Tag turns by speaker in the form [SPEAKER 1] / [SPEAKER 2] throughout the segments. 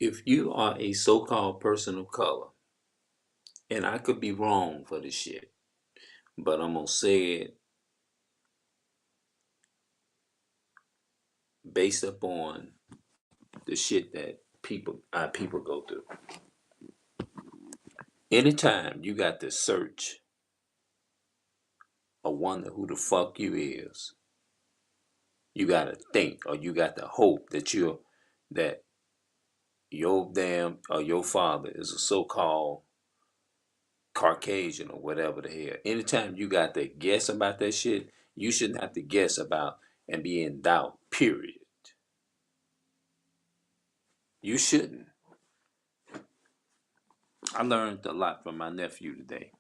[SPEAKER 1] If you are a so-called person of color, and I could be wrong for this shit, but I'm gonna say it based upon the shit that our people go through. Anytime you got to search or wonder who the fuck you is, you gotta think or you got to hope that your damn or your father is a so-called Caucasian or whatever the hell. Anytime you got to guess about that shit, you shouldn't have to guess about and be in doubt. Period. You shouldn't. I learned a lot from my nephew today.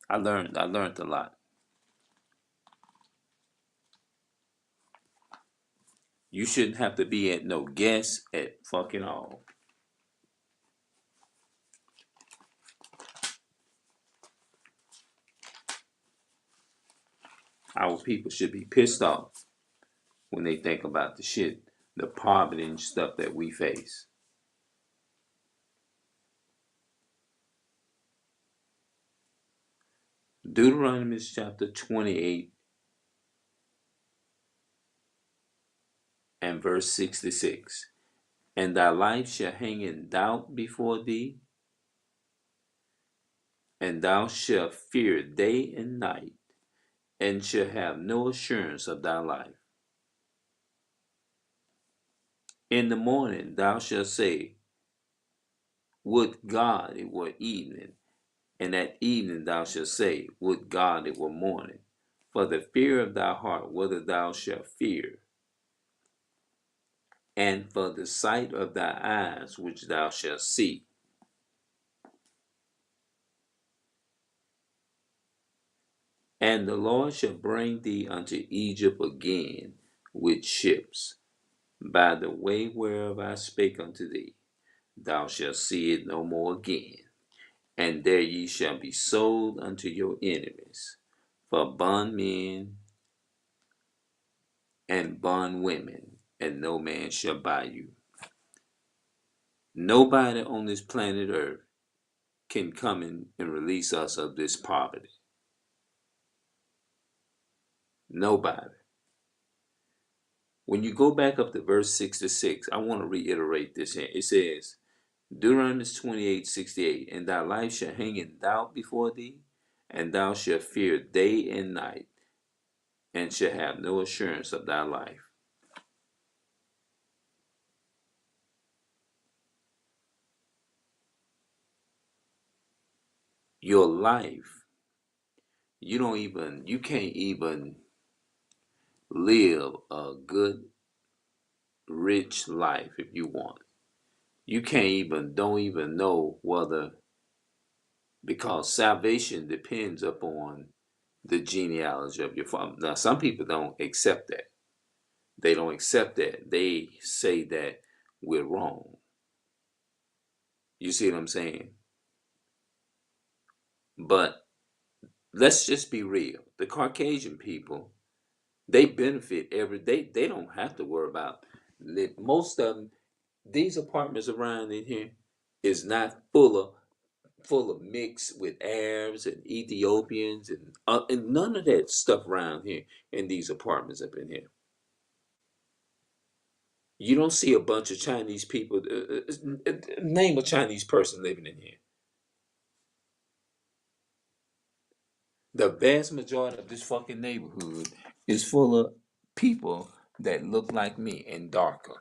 [SPEAKER 1] I learned a lot. You shouldn't have to be at no guess at fucking all. Our people should be pissed off when they think about the shit, the poverty and stuff that we face. Deuteronomy chapter 28 and verse 66. And thy life shall hang in doubt before thee, and thou shalt fear day and night, and shall have no assurance of thy life. In the morning thou shalt say, would God it were evening, and at evening thou shalt say, would God it were morning. For the fear of thy heart, whether thou shalt fear, and for the sight of thy eyes, which thou shalt see. And the Lord shall bring thee unto Egypt again with ships, by the way whereof I spake unto thee. Thou shalt see it no more again. And there ye shall be sold unto your enemies, for bondmen and bondwomen, and no man shall buy you. Nobody on this planet Earth can come in and release us of this poverty. Nobody. When you go back up to verse 66, I want to reiterate this here. It says, Deuteronomy 28:68, and thy life shall hang in doubt before thee, and thou shalt fear day and night, and shall have no assurance of thy life. Your life, you can't even live a good, rich life if you want. You don't even know whether, because salvation depends upon the genealogy of your father. Now, some people don't accept that. They don't accept that. They say that we're wrong. You see what I'm saying? But let's just be real. The Caucasian people, they benefit every day. They don't have to worry about most of them. These apartments around in here is not full of mix with Arabs and Ethiopians and none of that stuff around here in these apartments up in here. You don't see a bunch of Chinese people. Name a Chinese person living in here. The vast majority of this fucking neighborhood is full of people that look like me and darker.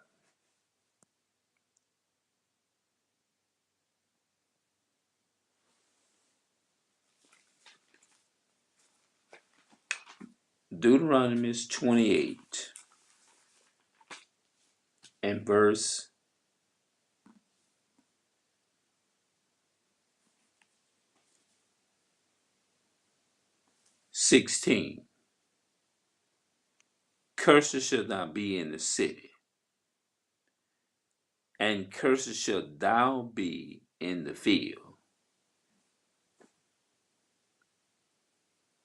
[SPEAKER 1] Deuteronomy 28 and verse 16. Cursed shall thou be in the city, and cursed shall thou be in the field.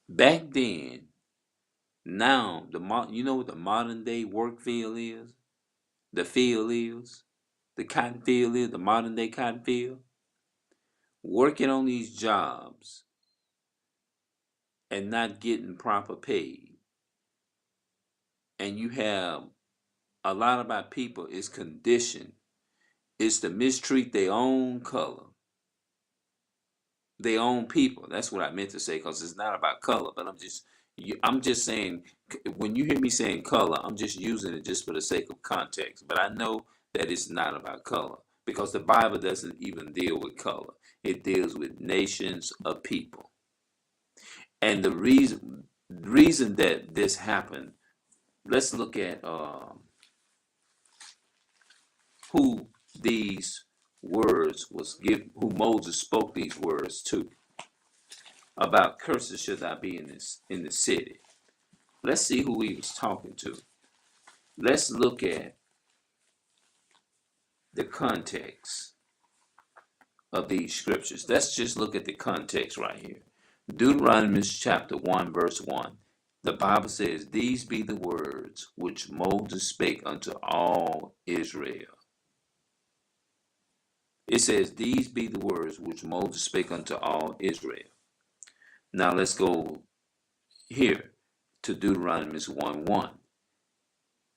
[SPEAKER 1] Back then, now you know what the modern day work field is? The field is? the cotton field is, the modern day cotton field, working on these jobs and not getting proper pay. And you have a lot of our people is conditioned is to mistreat their own color, their own people. That's what I meant to say, because it's not about color. But I'm just saying, when you hear me saying color, I'm just using it just for the sake of context. But I know that it's not about color, because the Bible doesn't even deal with color. It deals with nations of people. And the reason that this happened, let's look at who these words was given, who Moses spoke these words to, about curses should not be in the city. Let's see who he was talking to. Let's look at the context of these scriptures. Let's just look at the context right here. Deuteronomy chapter 1, verse 1. The Bible says, "These be the words which Moses spake unto all Israel." It says, "These be the words which Moses spake unto all Israel." Now let's go here to Deuteronomy 1:1.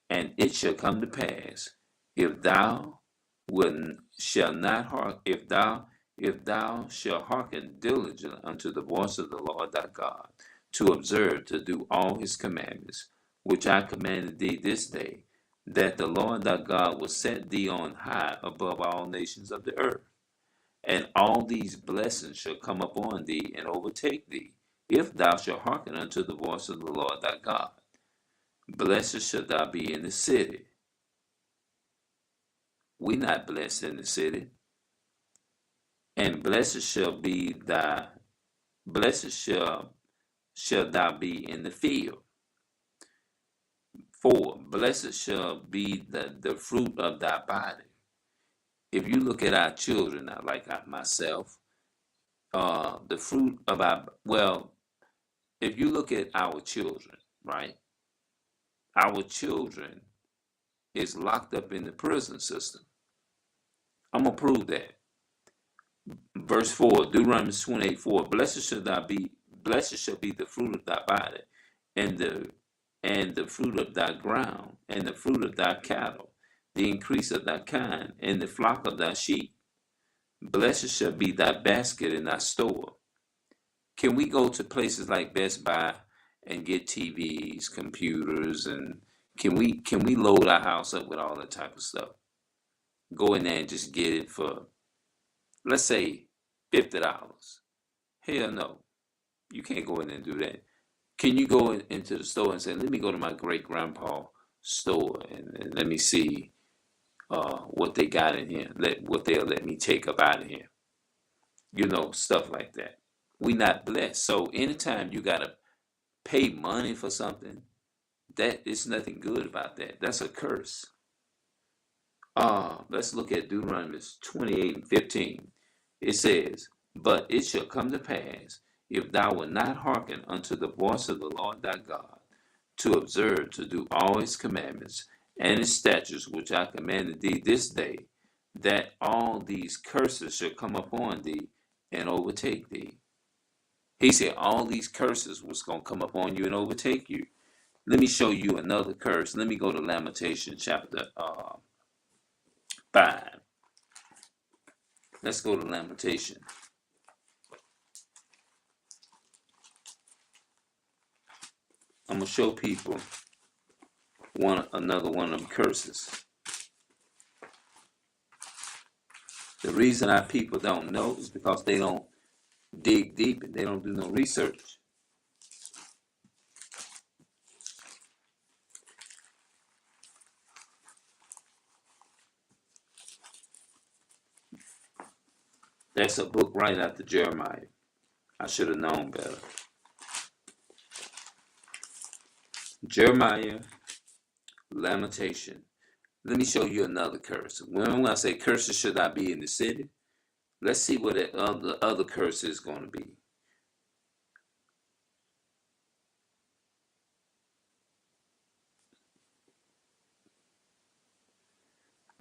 [SPEAKER 1] "And it shall come to pass, if thou shalt not if thou shalt hearken diligently unto the voice of the Lord thy God, to observe to do all his commandments, which I commanded thee this day, that the Lord thy God will set thee on high above all nations of the earth. And all these blessings shall come upon thee and overtake thee, if thou shalt hearken unto the voice of the Lord thy God. Blessed shall thou be in the city." We not blessed in the city. "And blessed shall thou be in the field." 4, blessed shall be the fruit of thy body. If you look at our children, myself, the fruit of if you look at our children, right? Our children is locked up in the prison system. I'm going to prove that. Verse 4, Deuteronomy 28:4, "Blessed shall be the fruit of thy body, and the fruit of thy ground, and the fruit of thy cattle, the increase of thy kind, and the flock of thy sheep. Blessed shall be thy basket and thy store." Can we go to places like Best Buy and get TVs, computers, and can we load our house up with all that type of stuff? Go in there and just get it for, let's say, $50. Hell no. You can't go in there and do that. Can you go into the store and say, "Let me go to my great grandpa store and let me see what they got in here, what they'll let me take up out of here?" Stuff like that. We not blessed. So anytime you gotta pay money for something, that is nothing good about that. That's a curse. Let's look at Deuteronomy 28:15. It says, "But it shall come to pass, if thou wilt not hearken unto the voice of the Lord thy God, to observe to do all his commandments and his statutes which I commanded thee this day, that all these curses shall come upon thee and overtake thee." He said all these curses was going to come upon you and overtake you. Let me show you another curse. Let me go to Lamentation chapter 5. Let's go to Lamentation. I'm going to show people another one of them curses. The reason our people don't know is because they don't dig deep and they don't do no research. That's a book right after Jeremiah. I should have known better. Jeremiah, Lamentation. Let me show you another curse. When I say curses should not be in the city, let's see what the other curse is going to be.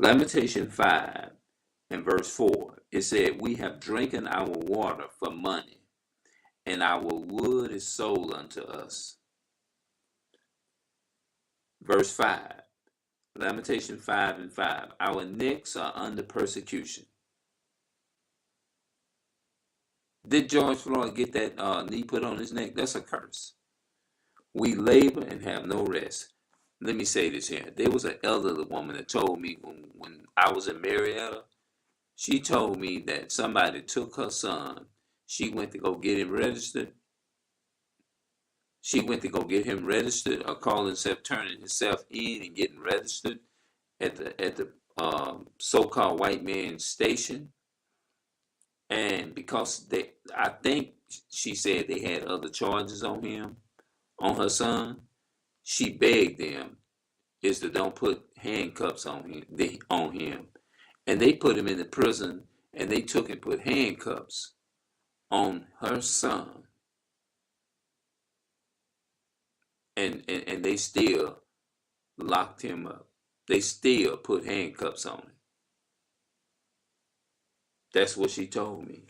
[SPEAKER 1] Lamentation 5 and verse 4, it said, "We have drinking our water for money, and our wood is sold unto us." Verse 5, Lamentation 5 and 5, "Our necks are under persecution." Did George Floyd get that knee put on his neck? That's a curse. "We labor and have no rest." Let me say this here. There was an elderly woman that told me when I was in Marietta, she told me that somebody took her son. She went to go get him registered. She went to go get him registered, or calling himself, turning himself in and getting registered at the so-called white man's station. And because I think she said they had other charges on him, on her son, she begged them is to don't put handcuffs on him, and they put him in the prison, and they took and put handcuffs on her son, and they still locked him up. They still put handcuffs on him. That's what she told me.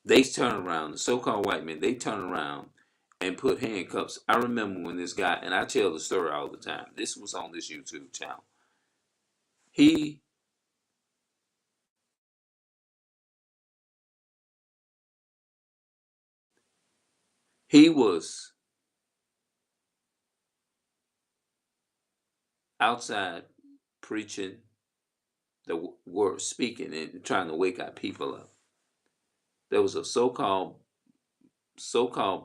[SPEAKER 1] They turn around, the so-called white men, they turn around and put handcuffs. I remember when this guy, and I tell the story all the time. This was on this YouTube channel. He he was outside preaching the word, speaking and trying to wake our people up. There was a so-called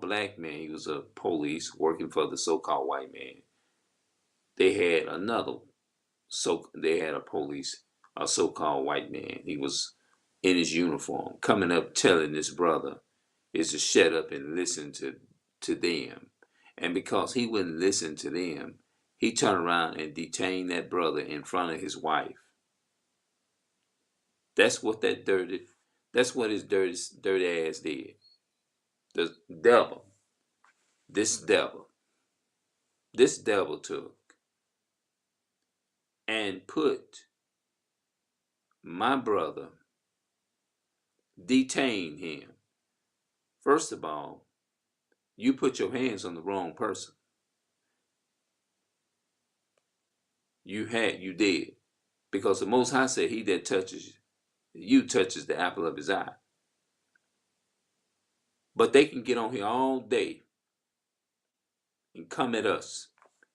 [SPEAKER 1] black man. He was a police working for the so-called white man. They had they had a police, a so-called white man. He was in his uniform, coming up telling this brother is to shut up and listen to them. And because he wouldn't listen to them, he turned around and detained that brother in front of his wife. That's what that's what his dirty ass did. The devil, this devil, this devil took and put my brother, detained him. First of all, you put your hands on the wrong person. You did. Because the Most High said, "He that touches you touches the apple of his eye." But they can get on here all day and come at us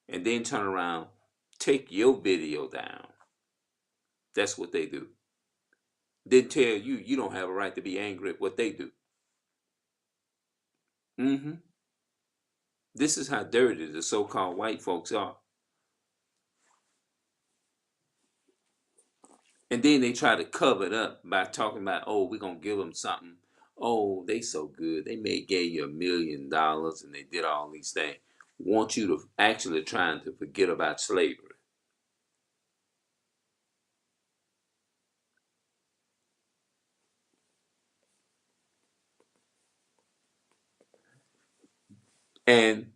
[SPEAKER 1] and then turn around, take your video down. That's what they do. Then tell you you don't have a right to be angry at what they do. Mm-hmm. This is how dirty the so-called white folks are. And then they try to cover it up by talking about, oh, we're going to give them something. Oh, they so good. They may gave you $1 million and they did all these things. Want you to actually trying to forget about slavery. And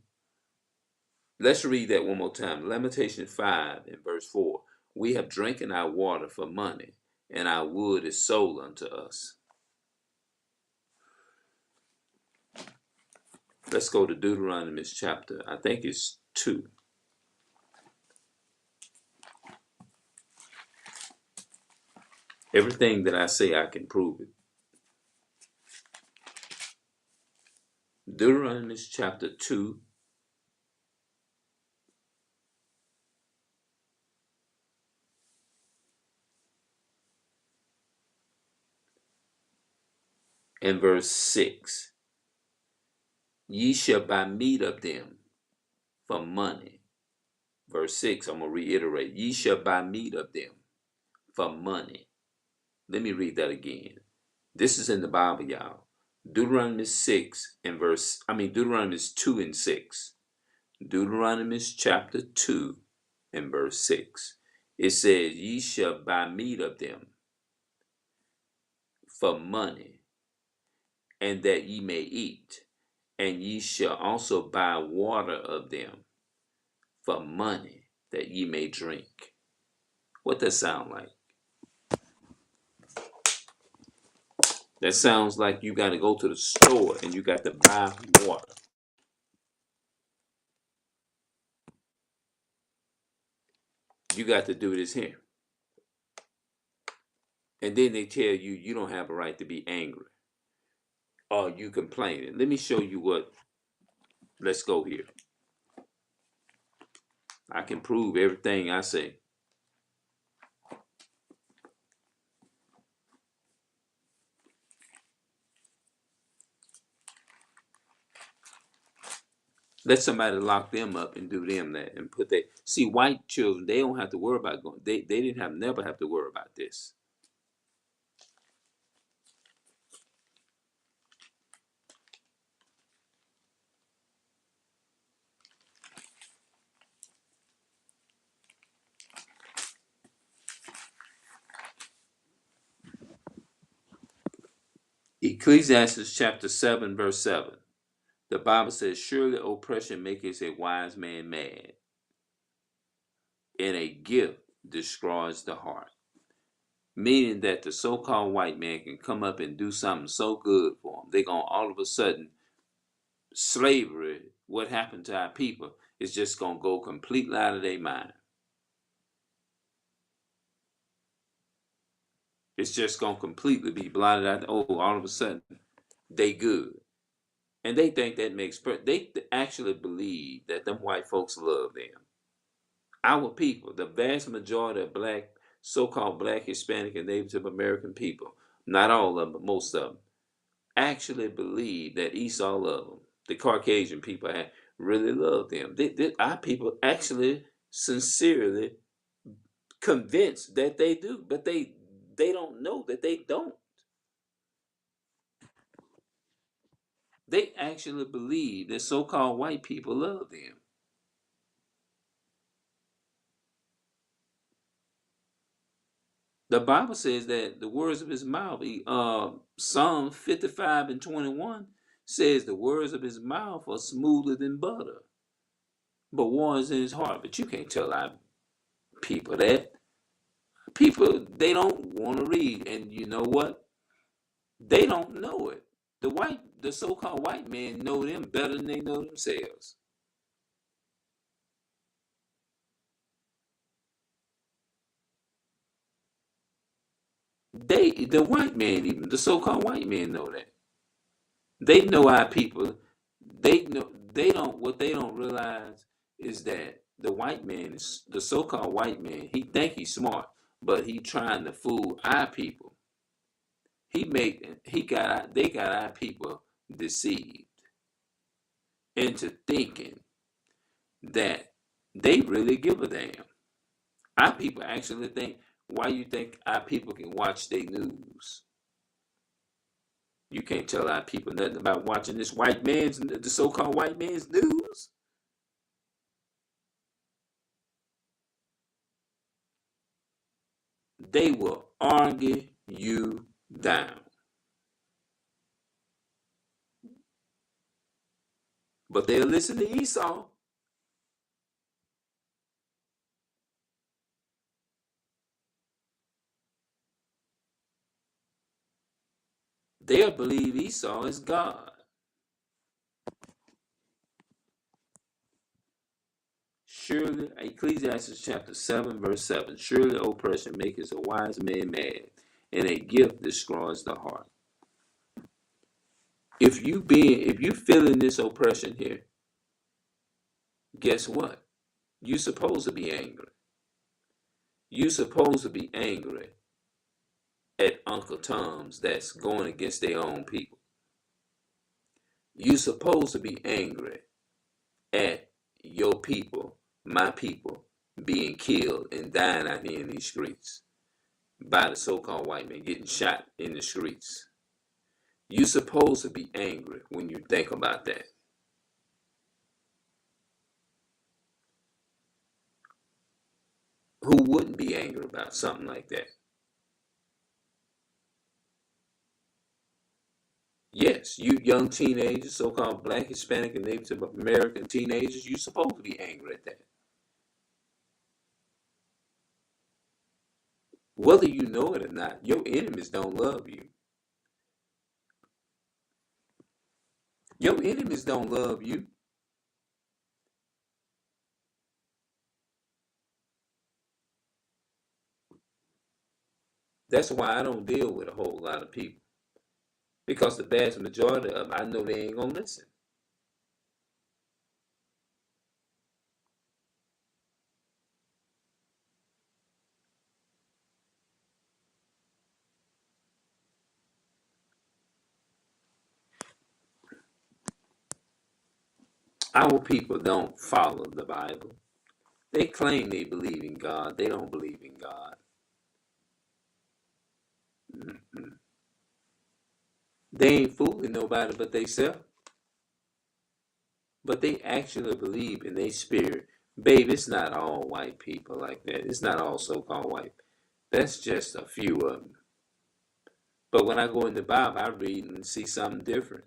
[SPEAKER 1] let's read that one more time. Lamentation 5 and verse 4. "We have drinking our water for money, and our wood is sold unto us." Let's go to Deuteronomy chapter, I think it's 2. Everything that I say, I can prove it. Deuteronomy chapter 2 and verse 6. "Ye shall buy meat of them for money." Verse 6, I'm going to reiterate. "Ye shall buy meat of them for money." Let me read that again. This is in the Bible, y'all. Deuteronomy 2 and 6. Deuteronomy chapter 2 and verse 6. It says, "Ye shall buy meat of them for money, and that ye may eat, and ye shall also buy water of them for money, that ye may drink. What that sound like? That sounds like you got to go to the store and you got to buy water. You got to do this here. And then they tell you you don't have a right to be angry or you complaining. Let me show you what. Let's go here. I can prove everything I say. Let somebody lock them up and do them that and put that. See, white children, they don't have to worry about going. They didn't have never have to worry about this. Ecclesiastes chapter 7, verse 7. The Bible says, surely oppression maketh a wise man mad, and a gift destroys the heart. Meaning that the so-called white man can come up and do something so good for them. They're going to all of a sudden, slavery, what happened to our people, is just going to go completely out of their mind. It's just going to completely be blotted out. Oh, all of a sudden, they good. And they think that makes, they actually believe that them white folks love them. Our people, the vast majority of black, so-called black, Hispanic, and Native American people, not all of them, but most of them, actually believe that Esau loved them. The Caucasian people really loved them. Our people actually sincerely convinced that they do, but they don't know that they don't. They actually believe that so-called white people love them. The Bible says that the words of his mouth, Psalm 55 and 21 says the words of his mouth are smoother than butter, but warms in his heart. But you can't tell our people that. People, they don't want to read. And you know what? They don't know it. The so-called white men know them better than they know themselves. The white man, even the so-called white men know that. They know our people. What they don't realize is that the white man is the so-called white man. He think he's smart, but he trying to fool our people. They got our people deceived into thinking that they really give a damn. Our people actually think, why you think our people can watch their news? You can't tell our people nothing about watching this the so-called white man's news. They will argue you down. But they'll listen to Esau. They'll believe Esau is God. Surely, Ecclesiastes chapter 7, verse 7. Surely oppression maketh a wise man mad, and a gift destroys the heart. If you feeling this oppression here, guess what? You supposed to be angry. You supposed to be angry at Uncle Tom's that's going against their own people. You supposed to be angry at your people, my people, being killed and dying out here in these streets by the so-called white man, getting shot in the streets. You supposed to be angry when you think about that. Who wouldn't be angry about something like that? Yes, you young teenagers, so-called Black, Hispanic, and Native American teenagers, you're supposed to be angry at that. Whether you know it or not, your enemies don't love you. Your enemies don't love you. That's why I don't deal with a whole lot of people. Because the vast majority of them, I know they ain't gonna listen. Our people don't follow the Bible. They claim they believe in God. They don't believe in God. Mm-mm. They ain't fooling nobody but they self. But they actually believe in their spirit. Babe, it's not all white people like that. It's not all so-called white. That's just a few of them. But when I go in the Bible, I read and see something different.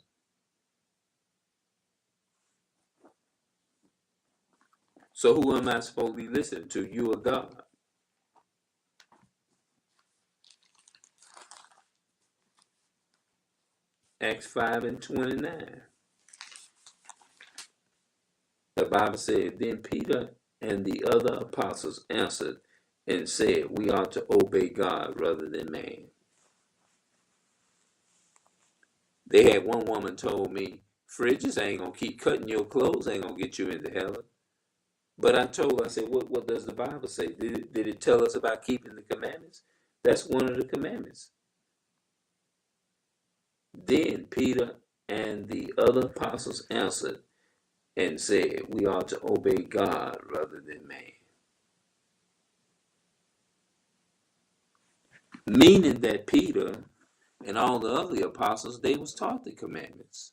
[SPEAKER 1] So who am I supposed to be listening to? You or God? Acts 5 and 29. The Bible said, then Peter and the other apostles answered and said, we ought to obey God rather than man. They had one woman told me, fridges ain't gonna keep cutting your clothes, ain't gonna get you into heaven. But I told her, I said, what does the Bible say? Did it tell us about keeping the commandments? That's one of the commandments. Then Peter and the other apostles answered and said, we ought to obey God rather than man. Meaning that Peter and all the other apostles, they was taught the commandments.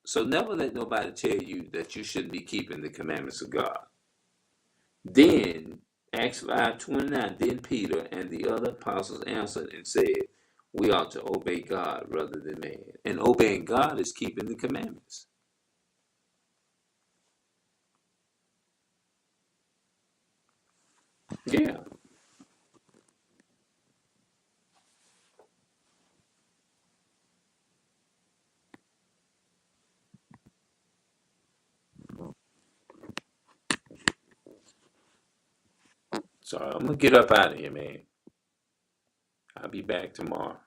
[SPEAKER 1] So never let nobody tell you that you shouldn't be keeping the commandments of God. Then, Acts 5:29, then Peter and the other apostles answered and said, we ought to obey God rather than man. And obeying God is keeping the commandments. Yeah. So I'm going to get up out of here, man. I'll be back tomorrow.